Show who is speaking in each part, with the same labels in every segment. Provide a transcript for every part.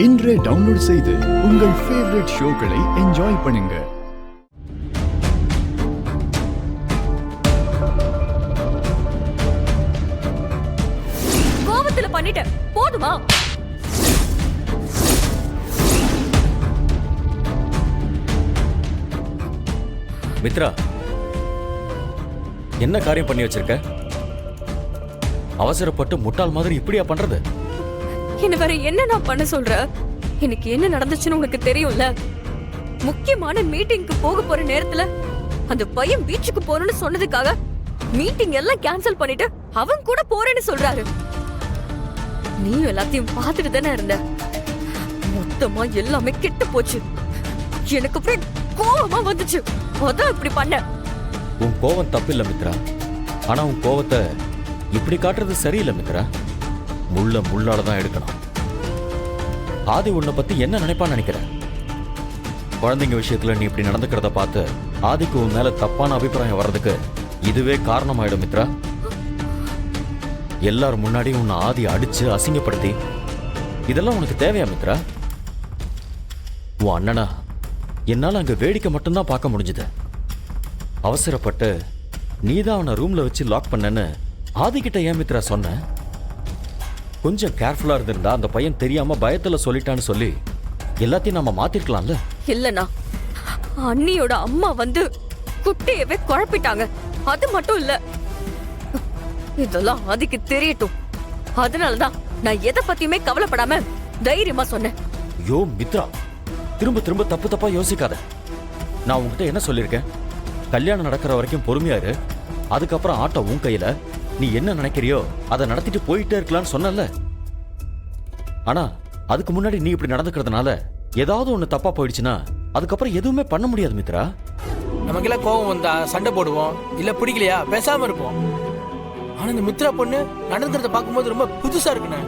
Speaker 1: இன்றே டவுன்லோட் செய்து உங்கள் ஃபேவரட் ஷோக்களை என்ஜாய் பண்ணுங்க.
Speaker 2: கோபத்துல பண்ணிட்டேன், போதுமா?
Speaker 3: மித்ரா, என்ன காரியம் பண்ணி வச்சிருக்க? அவசரப்பட்டு முட்டாள் மாதிரி இப்படியா பண்றது?
Speaker 2: என்ன வேற என்ன நான் பண்ண சொல்ற? எனக்கு என்ன நடந்துச்சுன்னு உனக்கு தெரியும்ல. முக்கியமான மீட்டிங்க்கு போக போற நேரத்துல அந்த பையன் பீச்சுக்கு போறேன்னு சொன்னதுக்காக மீட்டிங் எல்லாம் கேன்சல் பண்ணிட்டு அவன் கூட போறேன்னு சொல்றாரு. நீ எல்லாத்தையும் பார்த்துட்டு தானே இருந்த. மொத்தமா எல்லாமே கெட்டு போச்சு. எனக்கு அப்படியே கோவமா வந்துச்சு. அதான் இப்படி பண்ண.
Speaker 3: உன் கோவம் தப்பில்ல மித்ரா, ஆனா உன் கோவத்தை இப்படி காட்டுறது சரியில்லை மித்ரா. முள்ள முள்ளால தான் எடுக்கணும். ஆதி உன்னை பத்தி என்ன நினைப்பான்னு நினைக்கிற? குழந்தைங்க விஷயத்துல நீ இப்படி நடந்துக்கிறத பார்த்து ஆதிக்கு உன் மேல தப்பான அபிப்பிராயம் வர்றதுக்கு இதுவே காரணமாயிடும் மித்ரா. எல்லாரும் முன்னாடி உன்னை ஆதி அடிச்சு அசிங்கப்படுத்தி இதெல்லாம் உனக்கு தேவையா மித்ரா? உன் அண்ணனா என்னால அங்க வேடிக்கை மட்டும்தான் பார்க்க முடிஞ்சது. அவசரப்பட்டு நீதான் அவனை ரூம்ல வச்சு லாக் பண்ணன்னு ஆதிக்கிட்ட ஏன் மித்ரா சொன்ன? கொஞ்சம் கேர்ஃபுல்லா இருந்திருந்தா அந்த பையன் தெரியாம பயத்துல சொல்லிட்டான்னு சொல்லி எல்லாத்தையும் நம்ம மாத்திருக்கலாம்ல.
Speaker 2: இல்லனா அண்ணியோட அம்மா வந்து குட்டையவே குழப்பிட்டாங்க. அது மட்டும் இல்ல, இதெல்லாம் ஆதிக்கு தெரியட்டும். அதனாலதான் நான் எதை பத்தியுமே கவலைப்படாம தைரியமா சொன்னேன்.
Speaker 3: ஐயோ மித்ரா, திரும்ப திரும்ப தப்பு தப்பா யோசிக்காத. நான் உன்கிட்ட என்ன சொல்லியிருக்கேன்? கல்யாணம் நடக்கிற வரைக்கும் பொறுமையா இரு, அதுக்கப்புறம் ஆட்டம் உன் கையில, நீ என்ன நினைக்கிறியோ அதை நடத்திட்டு போயிட்டே இருக்கலாம்னு சொன்னல. ஆனா அதுக்கு முன்னாடி நீ இப்படி நடந்துக்கிறதுனால ஏதாவது ஒண்ணு தப்பா போயிடுச்சுன்னா அதுக்கப்புறம் எதுவுமே பண்ண முடியாது மித்ரா.
Speaker 4: நமக்கெல்லாம் கோபம் வந்தா சண்டை போடுவோம், இல்ல பிடிக்கலையா பேசாம இருப்போம். ஆனா இந்த மித்ரா பொண்ணு நடந்துக்கிறத பார்க்கும்போது ரொம்ப புதுசா இருக்குண்ணே.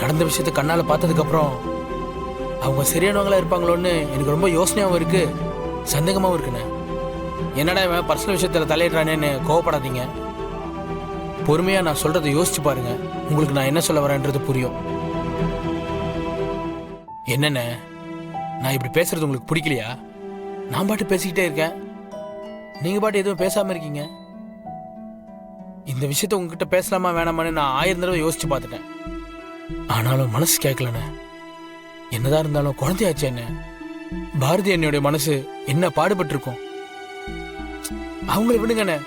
Speaker 4: நடந்த விஷயத்த கண்ணால பார்த்ததுக்கு அப்புறம் அவங்க சரியானவங்களா இருப்பாங்களோன்னு எனக்கு ரொம்ப யோசனையாவும் இருக்கு, சந்தேகமாவும் இருக்குண்ணே. என்னடா இவன் பர்சனல் விஷயத்துல தலையிடுறானேன்னு கோவப்படாதீங்க. பொறுமையா நான் சொல்றதை யோசிச்சு பாருங்க, உங்களுக்கு நான் என்ன சொல்ல வரேன்றது புரியும். என்னண்ணே, நான் இப்படி பேசுறது உங்களுக்கு பிடிக்கலையா? நான் பாட்டு பேசிக்கிட்டே இருக்கேன், நீங்க பாட்டு எதுவும் பேசாம இருக்கீங்க. இந்த விஷயத்த உங்ககிட்ட பேசலாமா வேணாமான்னு நான் 1000 தடவை யோசிச்சு பார்த்துட்டேன். ஆனாலும் மனசு கேட்கலண்ணே. என்னதான் இருந்தாலும் குழந்தையாச்சு என்ன. பாரதி என்னுடைய மனசு என்ன பாடுபட்டு இருக்கும். அவங்கள விடுங்கண்ணே.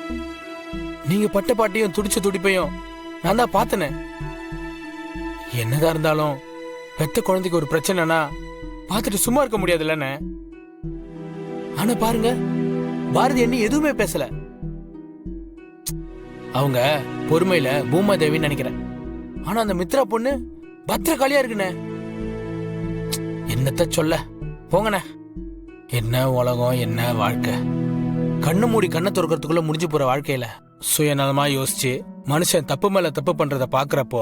Speaker 4: நீங்க பட்ட பாட்டையும் துடிச்ச துடிப்பையும் நான் தான் பார்த்தனே. என்னதான் இருந்தாலும் பெத்த குழந்தைக்கு ஒரு பிரச்சனைனா பார்த்துட்டு சும்மா இருக்க முடியாதுல்லண்ணே. ஆனா பாருங்க, பாரதி அண்ணி எதுவுமே பேசல. அவங்க பொறுமையில பூமாதேவின்னு நினைக்கிறேன். ஆனா அந்த மித்ரா பொண்ணு பத்திரகாளியா இருக்குண்ணே. என்னத்த சொல்ல, போங்கண்ணே. என்ன உலகம், என்ன வாழ்க்கை. கண்ணு மூடி கண்ணை துறக்கிறதுக்குள்ள முடிஞ்சு போற வாழ்க்கையில சுயநலமா யோசிச்சு மனுஷன் தப்பு மேல தப்பு பண்றத பாக்குறப்போ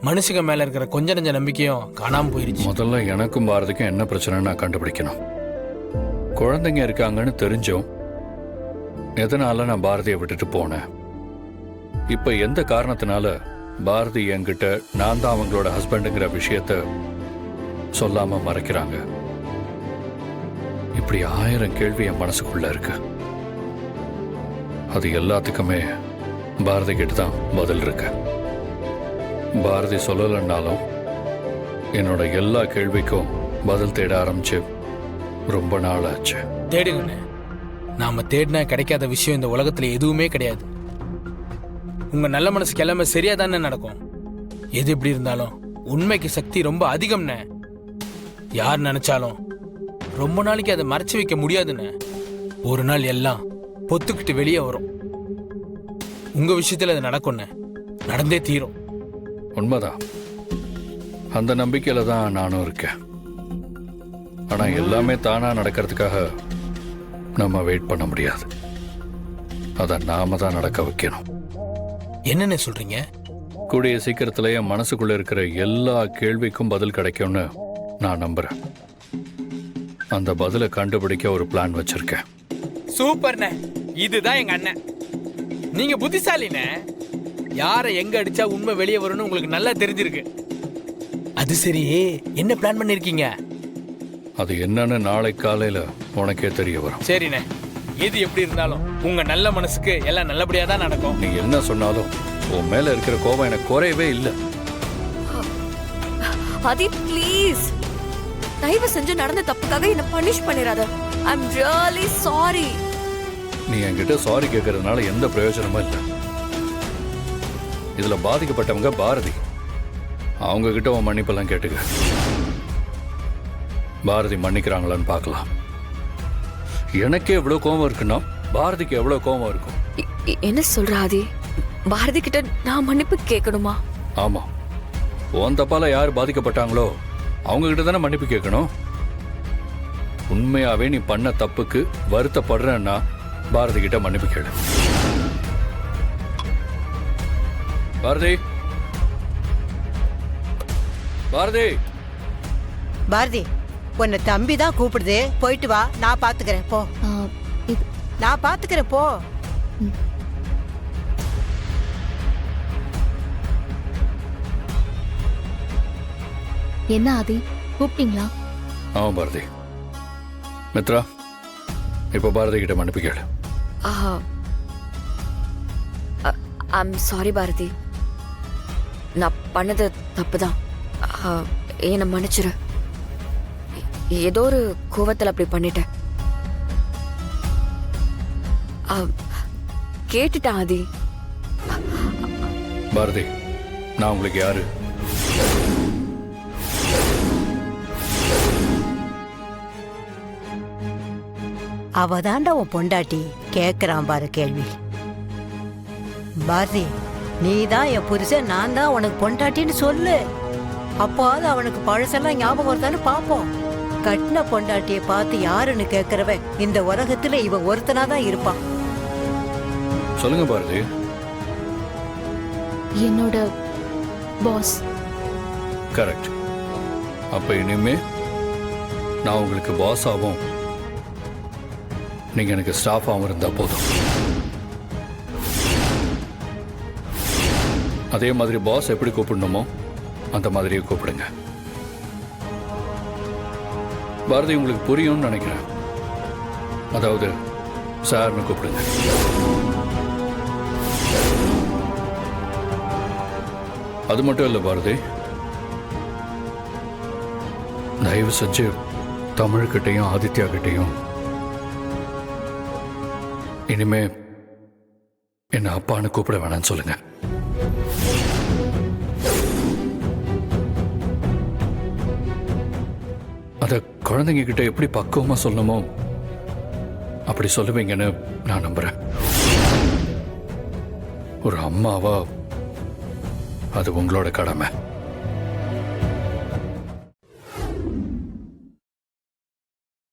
Speaker 4: மனுஷங்க மேல இருக்கிற கொஞ்ச நெஞ்ச நம்பிக்கையும் காணாம போயிருச்சு.
Speaker 5: முதல்ல எனக்கும் பாரதிக்கும் என்ன பிரச்சனை நான் கண்டுபிடிக்கணும். குழந்தைங்க இருக்காங்கன்னு தெரிஞ்சும் எதனால நான் பாரதியை விட்டுட்டு போனேன்? இப்ப எந்த காரணத்தினால பாரதி என்கிட்ட நான் தான் அவங்களோட ஹஸ்பண்டுங்கிற விஷயத்த சொல்லாம மறைக்கிறாங்க? இப்படி 1000 கேள்வி என் மனசுக்குள்ள இருக்கு. அது எல்லாத்துக்குமே பாரதி கிட்ட தான் பதில் இருக்கு. பாரதி சொல்லலைன்னாலும் என்னோட எல்லா கேள்விக்கும் பதில் தேட ஆரம்பிச்சு ரொம்ப நாள் ஆச்சு.
Speaker 4: தேடுங்க. நாம தேடினா கிடைக்காத விஷயம் இந்த உலகத்துல எதுவுமே கிடையாது. உங்க நல்ல மனசுக்கு எல்லாமே சரியா தானே நடக்கும். எது எப்படி இருந்தாலும் உண்மைக்கு சக்தி ரொம்ப அதிகம்னே. யார் நினைச்சாலும் ரொம்ப நாளைக்கு அதை மறைச்சு வைக்க முடியாதுன்னு. ஒரு நாள் எல்லாம் பொத்துக்கிட்டு வெளியே வரும். உங்க விஷயத்துல அது நடக்கும்னு, நடந்தே தீரும்.
Speaker 5: உண்மைதான், அந்த நம்பிக்கையில தான் நானும் இருக்கேன். ஆனா எல்லாமே தானா நடக்கிறதுக்காக நம்ம வெயிட் பண்ண முடியாது. அதை நாம தான் நடக்க வைக்கணும்.
Speaker 4: என்னன்னு சொல்றீங்க?
Speaker 5: கூடிய சீக்கிரத்துல என் மனசுக்குள்ள இருக்கிற எல்லா கேள்விக்கும் பதில் கிடைக்கும்னு நான் நம்புறேன். அந்த பதிலை கண்டுபிடிக்க ஒரு பிளான் வச்சிருக்கேன்.
Speaker 4: சூப்பர்ண்ணே, இதுதான் எங்க அண்ணன். நீங்க புத்திசாலிண்ணே. யாரை எங்க அடிச்சா உண்மை வெளியே வரும்னு உங்களுக்கு நல்லா தெரிஞ்சிருக்கு. அது சரி, என்ன பிளான் பண்ணிருக்கீங்க?
Speaker 5: அது என்னன்னு நாளை காலையில உனக்கே தெரிய வரும்.
Speaker 4: சரிண்ணே, எது எப்படி இருந்தாலும் உங்க நல்ல மனசுக்கு எல்லாம் நல்லபடியா தான் நடக்கும்.
Speaker 5: நீ என்ன சொன்னாலும் உன் மேல இருக்கிற கோபம் எனக்கு குறையவே இல்லை.
Speaker 2: ஆதி ப்ளீஸ், தயவு செஞ்சு நடந்த தப்புக்காக என்ன பனிஷ் பண்ணிராத. I am really sorry.
Speaker 5: நீ என்கிட்ட சாரி கேட்கறதுனால எந்த பிரயோஜனமும் இல்லை. இதுல பாதிக்கப்பட்டவங்க பாரதி, அவங்க கிட்ட உன் மன்னிப்பெல்லாம் கேட்டுக்க. பாரதி மன்னிக்கிறாங்களான்னு பார்க்கலாம். எனக்கே எவ்வளவு கோபம் இருக்குன்னா பாரதிக்கு எவ்வளவு கோபம் இருக்கும்.
Speaker 2: என்ன சொல்ற ஆதி? பாரதி கிட்ட நான் மன்னிப்பு கேட்கணுமா?
Speaker 5: ஆமா, உன் தப்பால யார் பாதிக்கப்பட்டாங்களோ அவங்க கிட்ட தானே மன்னிப்பு கேட்கணும். உண்மையாவே நீ பண்ண தப்புக்கு வருத்தப்படுறேன்னா பாரதி கிட்ட மன்னிப்பு கேளு. பாரதி, பாரதி,
Speaker 6: பாரதி, உன்னை தம்பி தான் கூப்பிடுது, போயிட்டு வா. நான் பாத்துக்கிறேன், போ. நான் பாத்துக்கிறேன், போ.
Speaker 7: என்ன ஆதி, கூப்பிட்டீங்களா?
Speaker 5: ஆமா பாரதி. மித்ரா, இப்ப பாரதி கிட்ட மன்னிப்பு கேளு.
Speaker 2: ஐம் சாரி பாரதி, நான் பண்ணது தப்புதான். என்னை மன்னிச்சிரு. ஏதோ ஒரு கோவத்தில் அப்படி பண்ணிட்டேன். கேட்டுட்டேன் ஆதி.
Speaker 5: பாரதி, நான் உங்களுக்கு யாரு?
Speaker 6: அவதாண்டா உன் பொண்டாட்டி. கேக்குறான் பாரு கேள்வி. பாரதி, நீதான் என் புருஷன், நான் தான் உனக்கு பொண்டாட்டின்னு சொல்லு. அப்போது அவனுக்கு பழசெல்லாம் ஞாபகம் வருதான்னு பாப்போம். கட்டின பொண்டாட்டியை பார்த்து யாருன்னு கேக்குறவன் இந்த உலகத்துல இவன் ஒருத்தனாதான் இருப்பான்.
Speaker 5: சொல்லுங்க பாரதி.
Speaker 7: என்னோட பாஸ்.
Speaker 5: கரெக்ட். அப்ப இனிமே நான் உங்களுக்கு பாஸ் ஆகும், நீங்க எனக்கு ஸ்டாஃபாகவும் இருந்தா போதும். அதே மாதிரி பாஸ் எப்படி கூப்பிடணுமோ அந்த மாதிரியே கூப்பிடுங்க. பாரதி, உங்களுக்கு புரியும்னு நினைக்கிறேன். அதாவது சார்னு கூப்பிடுங்க. அது மட்டும் இல்லை பாரதி, தயவு செஞ்சு தமிழ்கிட்டையும் ஆதித்யா கிட்டையும் இனிமே என்ன அப்பான்னு கூப்பிட வேணாம்னு சொல்லுங்க. அத குழந்தைங்க கிட்ட எப்படி பக்குவமா சொல்லணுமோ அப்படி சொல்லுவீங்கன்னு நான் நம்புறேன். ஒரு அம்மாவா அது உங்களோட கடமை.